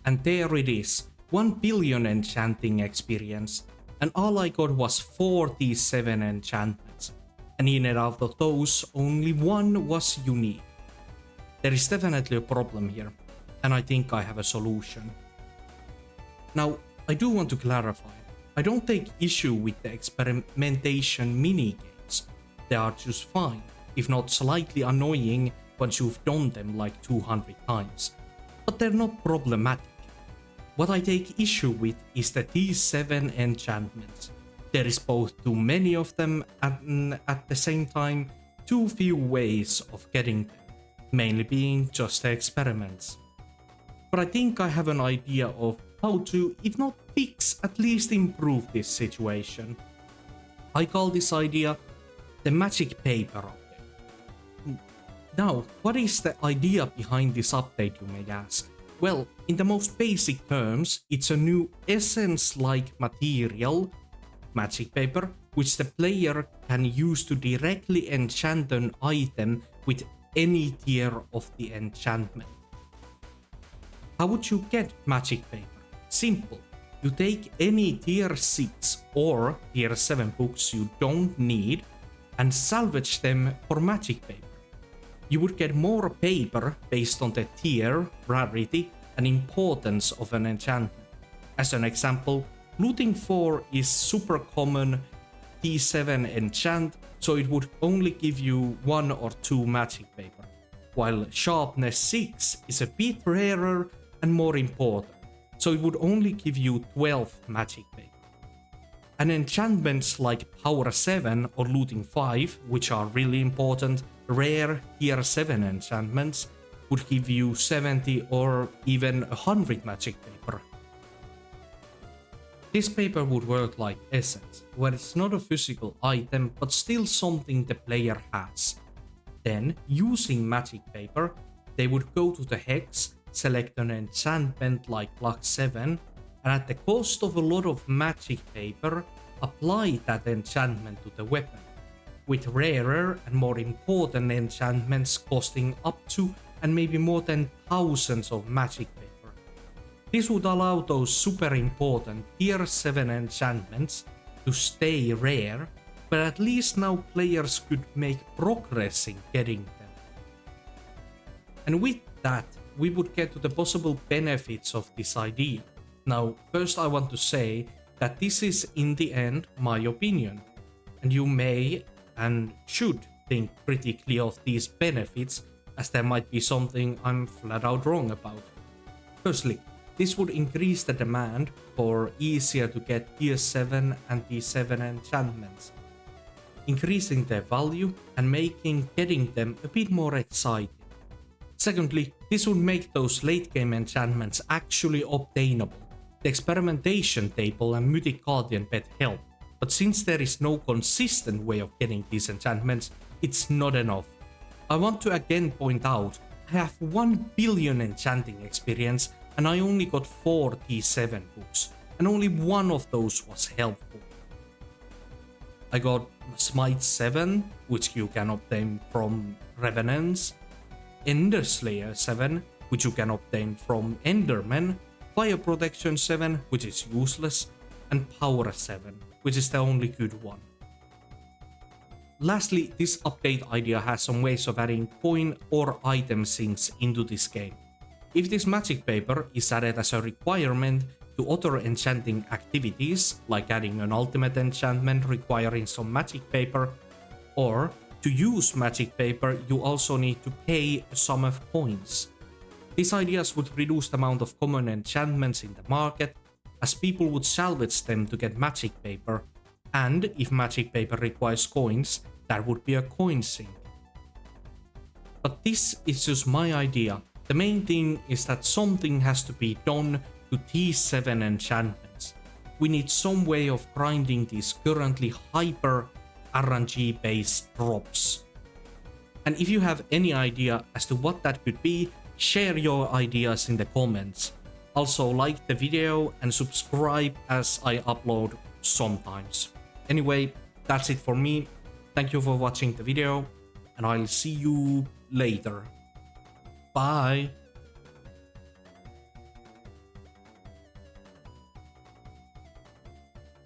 and there it is, 1 billion enchanting experience, and all I got was 47 enchantments, and in and out of those, only one was unique. There is definitely a problem here, and I think I have a solution. Now, I do want to clarify, I don't take issue with the experimentation minigames. They are just fine, if not slightly annoying once you've done them like 200 times, but they're not problematic. What I take issue with is the T7 enchantments. There is both too many of them and at the same time too few ways of getting them, mainly being just the experiments. But I think I have an idea of how to, if not fix, at least improve this situation. I call this idea the magic paper update. Now, what is the idea behind this update, you may ask? Well, in the most basic terms, it's a new essence-like material, magic paper, which the player can use to directly enchant an item with any tier of the enchantment. How would you get magic paper? Simple. You take any tier 6 or tier 7 books you don't need and salvage them for magic paper. You would get more paper based on the tier, rarity, and importance of an enchantment. As an example, looting 4 is super common T7 enchant, so it would only give you 1 or 2 magic paper, while sharpness 6 is a bit rarer and more important, so it would only give you 12 magic paper. And enchantments like power 7 or looting 5, which are really important, rare tier 7 enchantments, would give you 70 or even 100 magic paper. This paper would work like essence, where it's not a physical item but still something the player has. Then, using magic paper, they would go to the hex, select an enchantment like luck 7, and at the cost of a lot of magic paper, apply that enchantment to the weapon, with rarer and more important enchantments costing up to and maybe more than thousands of magic paper. This would allow those super important tier 7 enchantments to stay rare, but at least now players could make progress in getting them. And with that, we would get to the possible benefits of this idea. Now, first I want to say that this is in the end my opinion, and you may and should think critically of these benefits, as there might be something I'm flat out wrong about. Firstly, this would increase the demand for easier to get tier 7 and T7 enchantments, increasing their value and making getting them a bit more exciting. Secondly, this would make those late game enchantments actually obtainable. The experimentation table and mythic guardian bet help, but since there is no consistent way of getting these enchantments, it's not enough. I want to again point out, I have 1 billion enchanting experience and I only got 4 T7 books, and only one of those was helpful. I got Smite 7, which you can obtain from Revenants, Ender Slayer 7, which you can obtain from Endermen, Fire Protection 7, which is useless, and Power 7, which is the only good one. Lastly, this update idea has some ways of adding coin or item sinks into this game. If this magic paper is added as a requirement to other enchanting activities, like adding an ultimate enchantment requiring some magic paper, or to use magic paper you also need to pay a sum of coins. These ideas would reduce the amount of common enchantments in the market, as people would salvage them to get magic paper, and if magic paper requires coins, that would be a coin sink. But this is just my idea. The main thing is that something has to be done to T7 enchantments. We need some way of grinding these currently hyper RNG based drops. And if you have any idea as to what that could be, share your ideas in the comments. Also like the video and subscribe as I upload sometimes. Anyway, that's it for me. Thank you for watching the video and I'll see you later. Bye.